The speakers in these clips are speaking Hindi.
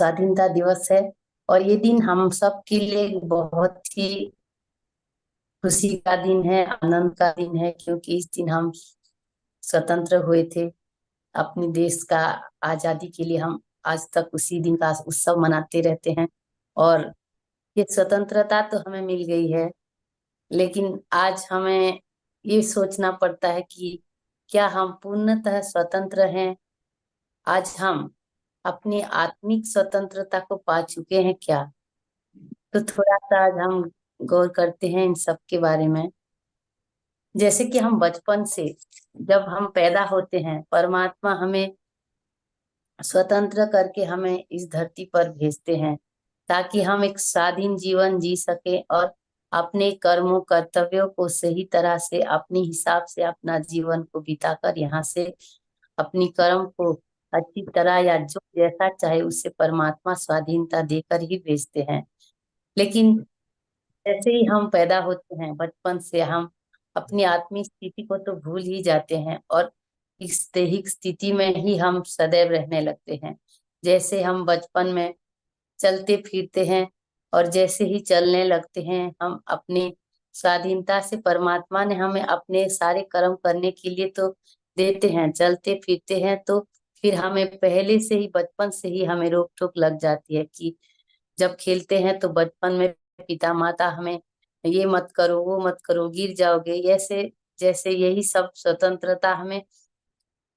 स्वाधीनता दिवस है। और ये दिन हम सब के लिए बहुत ही खुशी का दिन है, आनंद का दिन है, क्योंकि इस दिन हम स्वतंत्र हुए थे अपने देश का आजादी के लिए। हम आज तक उसी दिन का उत्सव मनाते रहते हैं। और ये स्वतंत्रता तो हमें मिल गई है, लेकिन आज हमें ये सोचना पड़ता है कि क्या हम पूर्णतः स्वतंत्र हैं? आज हम अपनी आत्मिक स्वतंत्रता को पा चुके हैं क्या? तो थोड़ा सा आज हम गौर करते हैं इन सब के बारे में। जैसे कि हम बचपन से, जब हम पैदा होते हैं, परमात्मा हमें स्वतंत्र करके हमें इस धरती पर भेजते हैं ताकि हम एक स्वाधीन जीवन जी सके और अपने कर्मों कर्तव्यों को सही तरह से अपने हिसाब से अपना जीवन को बिताकर यहाँ से अपनी कर्म को अच्छी तरह या जो जैसा चाहे उससे परमात्मा स्वाधीनता देकर ही भेजते हैं। लेकिन जैसे ही हम पैदा होते हैं, बचपन से हम अपनी आत्मिक स्थिति को तो भूल ही जाते हैं और इस दैहिक स्थिति में ही हम सदैव रहने लगते हैं। जैसे हम बचपन में चलते फिरते हैं और जैसे ही चलने लगते हैं, हम अपनी स्वाधीनता से परमात्मा ने हमें अपने सारे कर्म करने के लिए तो देते हैं, चलते फिरते हैं, तो फिर हमें पहले से ही बचपन से ही हमें रोक टोक लग जाती है कि जब खेलते हैं तो बचपन में पिता माता हमें ये मत करो, वो मत करो, गिर जाओगे, ऐसे जैसे यही सब स्वतंत्रता हमें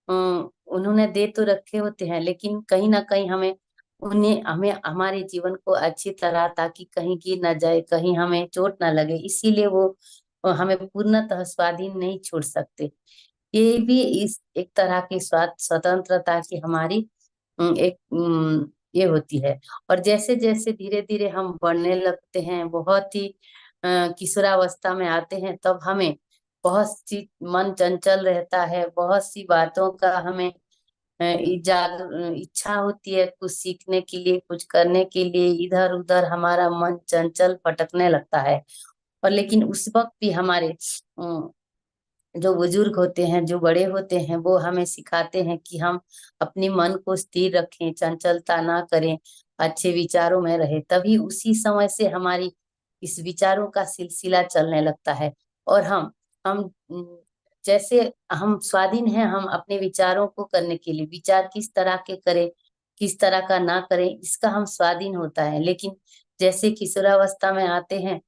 उन्होंने दे तो रखे होते हैं, लेकिन कहीं ना कहीं हमें उन्हें हमें हमारे जीवन को अच्छी तरह, ताकि कहीं गिर ना जाए, कहीं हमें चोट ना लगे, इसीलिए वो हमें पूर्णतः स्वाधीन नहीं छोड़ सकते। ये भी इस एक तरह की स्वतंत्रता की हमारी एक ये होती है। और जैसे जैसे धीरे धीरे हम बढ़ने लगते हैं, बहुत ही किशोरावस्था में आते हैं, तब हमें बहुत सी मन चंचल रहता है, बहुत सी बातों का हमें इच्छा होती है कुछ सीखने के लिए, कुछ करने के लिए, इधर उधर हमारा मन चंचल भटकने लगता है। और लेकिन उस वक्त भी हमारे जो बुजुर्ग होते हैं, जो बड़े होते हैं, वो हमें सिखाते हैं कि हम अपने मन को स्थिर रखें, चंचलता ना करें, अच्छे विचारों में रहे, तभी उसी समय से हमारी इस विचारों का सिलसिला चलने लगता है। और हम जैसे हम स्वाधीन हैं, हम अपने विचारों को करने के लिए, विचार किस तरह के करें, किस तरह का ना करें, इसका हम स्वाधीन होता है। लेकिन जैसे किशोरावस्था में आते हैं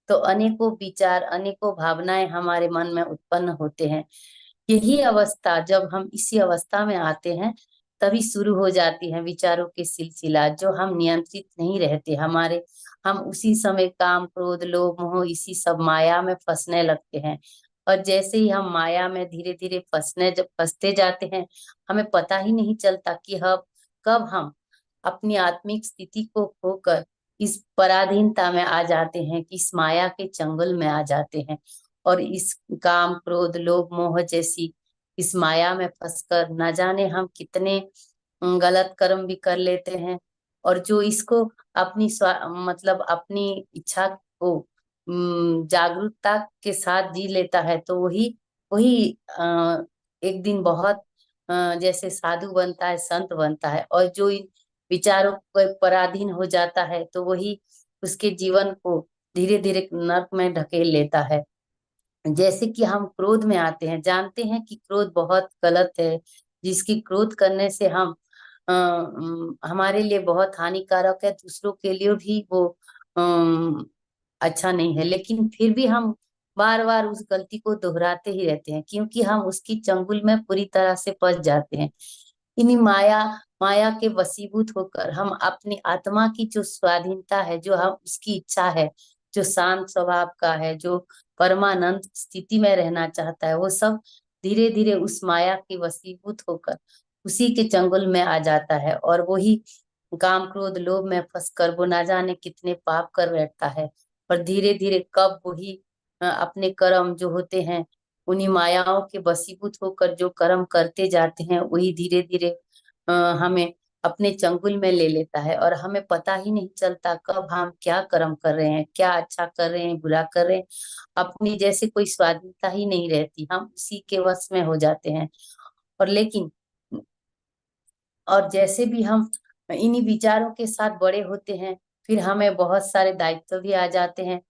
तो अनेकों विचार, अनेकों भावनाएं हमारे मन में उत्पन्न होते हैं। यही अवस्था, जब हम इसी अवस्था में आते हैं, तभी शुरू हो जाती है विचारों के सिलसिला, जो हम नियंत्रित नहीं रहते हमारे। हम उसी समय काम क्रोध लोभ मोह इसी सब माया में फंसने लगते हैं। और जैसे ही हम माया में धीरे धीरे जब फंसते जाते हैं, हमें पता ही नहीं चलता कि हम कब हम अपनी आत्मिक स्थिति को खोकर इस पराधीनता में आ जाते हैं, कि इस माया के चंगुल में आ जाते हैं। और इस काम क्रोध लोभ मोह जैसी इस माया में फंसकर न जाने हम कितने गलत कर्म भी कर लेते हैं। और जो इसको अपनी मतलब अपनी इच्छा को जागरूकता के साथ जी लेता है, तो वही वही एक दिन बहुत जैसे साधु बनता है, संत बनता है। और जो इन विचारों के पराधीन हो जाता है, तो वही उसके जीवन को धीरे धीरे नरक में ढकेल लेता है। जैसे कि हम क्रोध में आते हैं, जानते हैं कि क्रोध बहुत गलत है, जिसकी क्रोध करने से हम हमारे लिए बहुत हानिकारक है, दूसरों के लिए भी वो अम, अच्छा नहीं है, लेकिन फिर भी हम बार बार उस गलती को दोहराते ही रहते हैं, क्योंकि हम उसकी चंगुल में पूरी तरह से फंस जाते हैं। इन्हीं माया माया के वशीभूत होकर हम अपनी आत्मा की जो स्वाधीनता है, जो हम उसकी इच्छा है, जो शांत स्वभाव का है, जो परमानंद स्थिति में रहना चाहता है, वो सब धीरे धीरे उस माया की वशीभूत होकर उसी के चंगुल में आ जाता है। और वही काम क्रोध लोभ में फंसकर वो ना जाने कितने पाप कर बैठता है। और धीरे धीरे कब वही अपने कर्म जो होते हैं, उन्हीं मायाओं के वशीभूत होकर जो कर्म करते जाते हैं, वही धीरे धीरे हमें अपने चंगुल में ले लेता है। और हमें पता ही नहीं चलता कब हम क्या कर्म कर रहे हैं, क्या अच्छा कर रहे हैं, बुरा कर रहे हैं। अपनी जैसे कोई स्वाधीनता ही नहीं रहती, हम उसी के वश में हो जाते हैं। और लेकिन और जैसे भी हम इन्हीं विचारों के साथ बड़े होते हैं। फिर हमें बहुत सारे दायित्व भी आ जाते हैं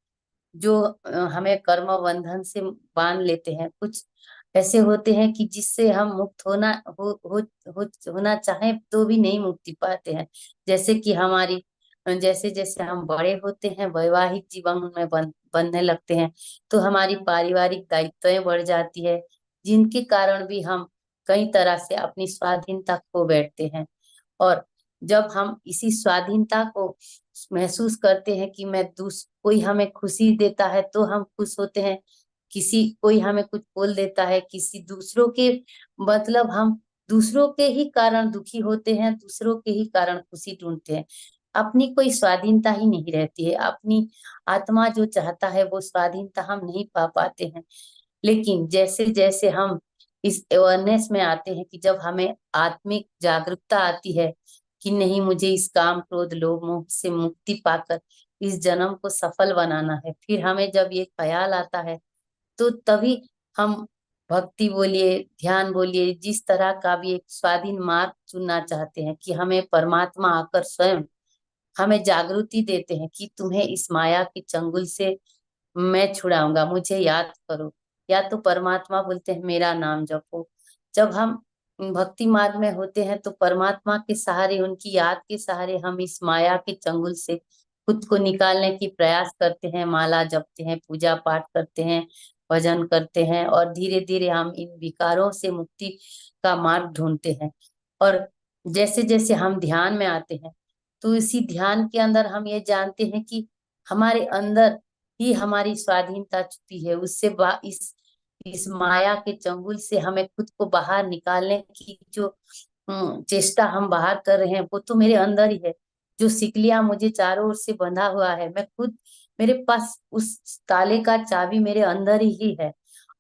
जो हमें कर्म बंधन से बांध लेते हैं। कुछ ऐसे होते हैं कि जिससे हम मुक्त होना चाहें तो भी नहीं मुक्ति पाते हैं। जैसे कि जैसे जैसे हम बड़े होते हैं, वैवाहिक जीवन में बनने लगते हैं, तो हमारी पारिवारिक दायित्वें बढ़ जाती है, जिनके कारण भी हम कई तरह से अपनी स्वाधीनता खो बैठते हैं। और जब हम इसी स्वाधीनता को महसूस करते हैं कि कोई हमें खुशी देता है तो हम खुश होते हैं, किसी कोई हमें कुछ बोल देता है, किसी दूसरों के मतलब हम दूसरों के ही कारण दुखी होते हैं, दूसरों के ही कारण खुशी ढूंढते हैं। अपनी कोई स्वाधीनता ही नहीं रहती है। अपनी आत्मा जो चाहता है वो स्वाधीनता हम नहीं पा पाते हैं। लेकिन जैसे जैसे हम इस अवेयरनेस में आते हैं कि जब हमें आत्मिक जागरूकता आती है कि नहीं, मुझे इस काम क्रोध लोभ मोह से मुक्ति पाकर इस जन्म को सफल बनाना है, फिर हमें जब ये ख्याल आता है तो तभी हम भक्ति बोलिए, ध्यान बोलिए, जिस तरह का भी एक स्वाधीन मार्ग चुनना चाहते हैं, कि हमें परमात्मा आकर स्वयं हमें जागृति देते हैं कि तुम्हें इस माया के चंगुल से मैं छुड़ाऊंगा, मुझे याद करो। या तो परमात्मा बोलते हैं मेरा नाम जपो। जब हम भक्ति मार्ग में होते हैं तो परमात्मा के सहारे, उनकी याद के सहारे हम इस माया के चंगुल से खुद को निकालने की प्रयास करते हैं, माला जपते हैं, पूजा पाठ करते हैं, भजन करते हैं, और धीरे धीरे हम इन विकारों से मुक्ति का मार्ग ढूंढते हैं। और जैसे जैसे हम ध्यान में आते हैं तो इसी ध्यान के अंदर हम ये जानते हैं कि हमारे अंदर ही हमारी स्वाधीनता छुपी है। इस माया के चंगुल से हमें खुद को बाहर निकालने की जो चेष्टा हम बाहर कर रहे हैं, वो तो मेरे अंदर ही है। जो सिकलियां मुझे चारों ओर से बंधा हुआ है, मैं खुद, मेरे पास उस ताले का चाबी मेरे अंदर ही है।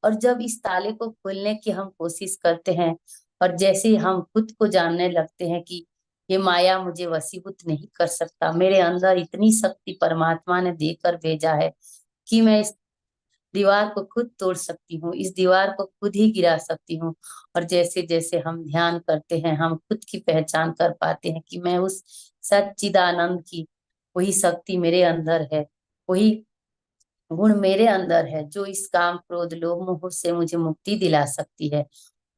और जब इस ताले को खोलने की हम कोशिश करते हैं, और जैसे ही हम खुद को जानने लगते हैं कि ये माया मुझे वशीभूत नहीं कर सकता, मेरे अंदर इतनी शक्ति परमात्मा ने देकर भेजा है कि मैं इस दीवार को खुद तोड़ सकती हूँ, इस दीवार को खुद ही गिरा सकती हूँ। और जैसे जैसे हम ध्यान करते हैं, हम खुद की पहचान कर पाते हैं कि मैं उस सच्चिदानंद की, वही शक्ति मेरे अंदर है, वही गुण मेरे अंदर है जो इस काम क्रोध लोभ मोह से मुझे मुक्ति दिला सकती है।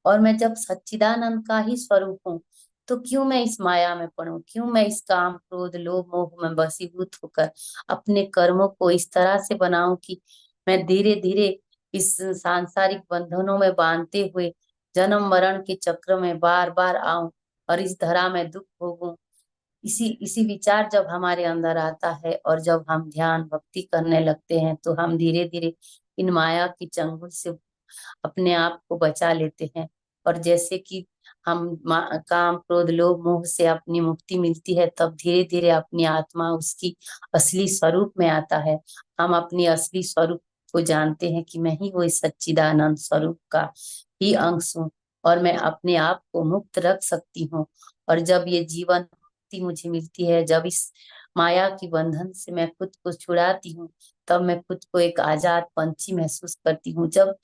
और मैं जब सच्चिदानंद का ही स्वरूप हूँ, तो क्यों मैं इस माया में पड़ूं, क्यों मैं इस काम क्रोध लोभ मोह में वशीभूत होकर अपने कर्मों को इस तरह से बनाऊं कि मैं धीरे धीरे इस सांसारिक बंधनों में बांधते हुए जन्म मरण के चक्र में बार बार आऊं और इस धरा में दुख भोगूं। इसी इसी विचार जब हमारे अंदर आता है और जब हम ध्यान भक्ति करने लगते हैं, तो हम धीरे धीरे इन माया की चंगुल से अपने आप को बचा लेते हैं। और जैसे कि काम क्रोध लोभ मोह से अपनी मुक्ति मिलती है, तब धीरे धीरे अपनी आत्मा उसकी असली स्वरूप में आता है। हम अपनी असली स्वरूप को जानते हैं कि मैं ही वो इस सच्चिदानंद स्वरूप का ही अंश हूँ, और मैं अपने आप को मुक्त रख सकती हूँ। और जब ये जीवन मुक्ति मुझे मिलती है, जब इस माया की बंधन से मैं खुद को छुड़ाती हूँ, तब मैं खुद को एक आजाद पंछी महसूस करती हूँ। जब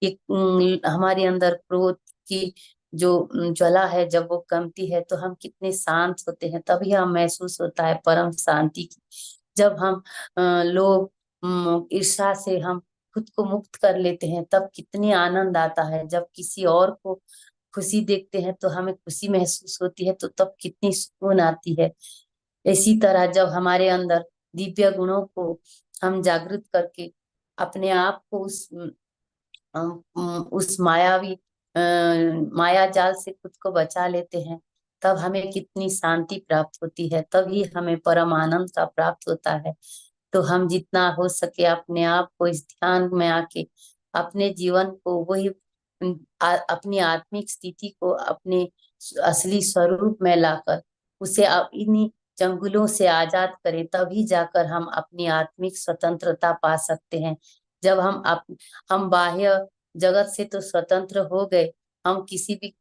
एक हमारे अंदर क्रोध की जो ज्वाला है, जब वो कमती है, तो हम कितने शांत होते हैं, तभी हम महसूस होता है परम शांति की। जब हम लोभ ईर्ष्या से हम खुद को मुक्त कर लेते हैं, तब कितनी आनंद आता है। जब किसी और को खुशी देखते हैं तो हमें खुशी महसूस होती है, तो तब कितनी सुकून आती है। इसी तरह जब हमारे अंदर दिव्य गुणों को हम जागृत करके अपने आप को उस माया जाल से खुद को बचा लेते हैं, तब हमें कितनी शांति प्राप्त होती है, तभी हमें परम आनंद का प्राप्त होता है। तो हम जितना हो सके अपने आप को इस ध्यान में आके अपने जीवन को वही अपनी आत्मिक स्थिति को अपने असली स्वरूप में लाकर उसे इन्हीं चंगुलों से आजाद करें, तभी जाकर हम अपनी आत्मिक स्वतंत्रता पा सकते हैं। जब हम बाह्य जगत से तो स्वतंत्र हो गए, हम किसी भी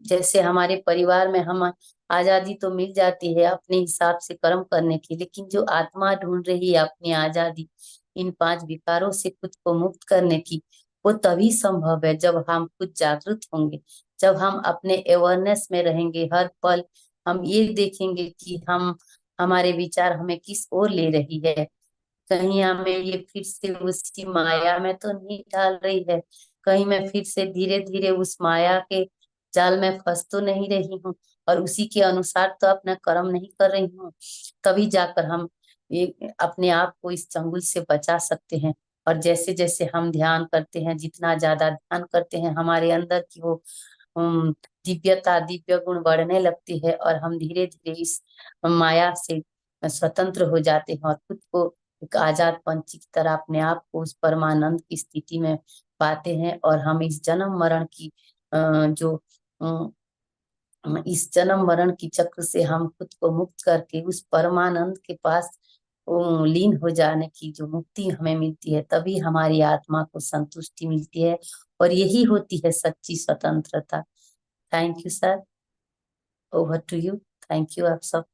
जैसे हमारे परिवार में हम आजादी तो मिल जाती है अपने हिसाब से कर्म करने की, लेकिन जो आत्मा ढूंढ रही है अपनी आजादी इन पांच विकारों से खुद को मुक्त करने की, वो तभी संभव है जब हम खुद जागृत होंगे, जब हम अपने अवेयरनेस में रहेंगे हर पल, हम ये देखेंगे कि हम हमारे विचार हमें किस ओर ले रही है, कहीं हमें ये फिर से उसी माया में तो नहीं डाल रही है, कहीं मैं फिर से धीरे धीरे उस माया के जाल में फंस तो नहीं रही हूँ, और उसी के अनुसार तो अपना कर्म नहीं कर रही हूँ। तभी जाकर हम ये अपने आप को इस चंगुल से बचा सकते हैं। और जैसे जैसे हम ध्यान करते हैं, जितना ज्यादा ध्यान करते हैं, हमारे अंदर की वो दिव्यता, दिव्य गुण बढ़ने लगती है, और हम धीरे धीरे इस माया से स्वतंत्र हो जाते हैं, और खुद को एक आजाद पंछी की तरह अपने आप को उस परमानंद की स्थिति में पाते हैं। और हम इस जन्म मरण की जो इस जन्म मरण की चक्र से हम खुद को मुक्त करके उस परमानंद के पास लीन हो जाने की जो मुक्ति हमें मिलती है, तभी हमारी आत्मा को संतुष्टि मिलती है, और यही होती है सच्ची स्वतंत्रता। Thank you sir, over to you. Thank you आप सब।